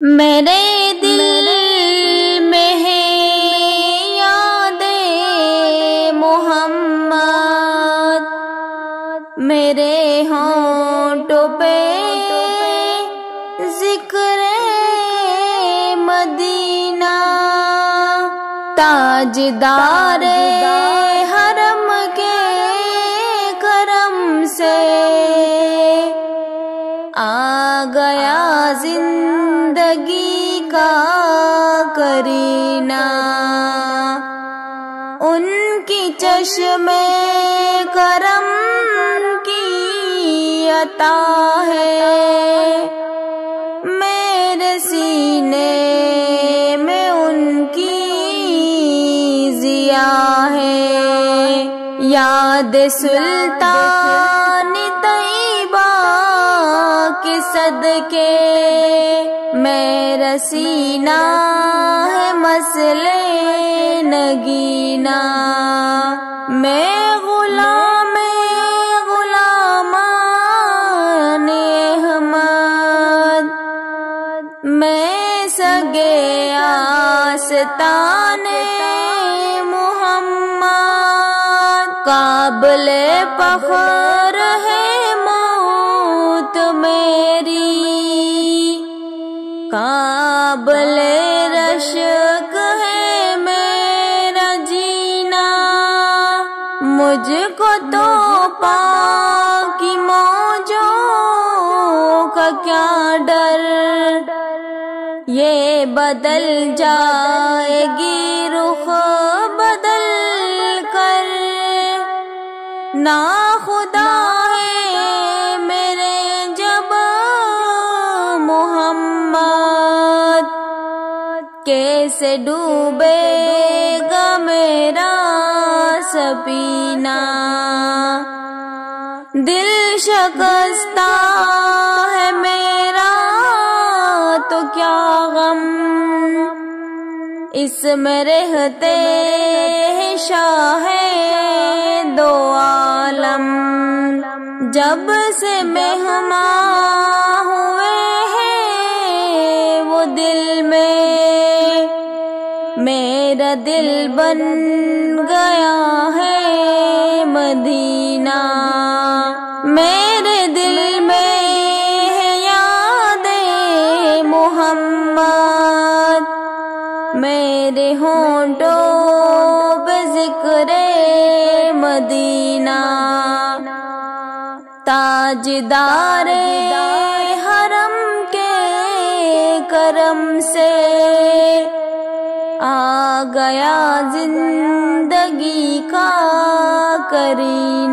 میرے دل میں ہے یاد محمد، میرے ہونٹوں پہ ذکر مدینہ، تاجدار حرم کے کرم سے آ گیا زندگی کا کرینہ، ان کی چشم کرم کی عطا ہے، میرے سینے میں ان کی ضیا ہے، یاد سلطان طیبہ کے صدقے میرا سینہ ہے مسئلے نگینہ، میں غلامان احمد، میں سگے آستان محمد، قابل فخر ہے موت میری، قابل رشک ہے میرا جینا، مجھ کو تو پاکی موجوں کا کیا ڈر، یہ بدل جائے گی رخ بدل کر، نا خدا ہے میرے جب محمد، کیسے ڈوبے گا میرا سفینہ، دل شکستہ ہے میرا تو کیا غم، اس میں رہتے ہیں شاہ دو عالم، جب سے مہمان ہوئے ہیں وہ دل میں، میرا دل بن گیا ہے مدینہ، میرے دل میں ہے یاد محمد، میرے ہونٹوں پہ ذکر مدینہ، تاجدار حرم کے کرم سے آ گیا زندگی کا کرینہ۔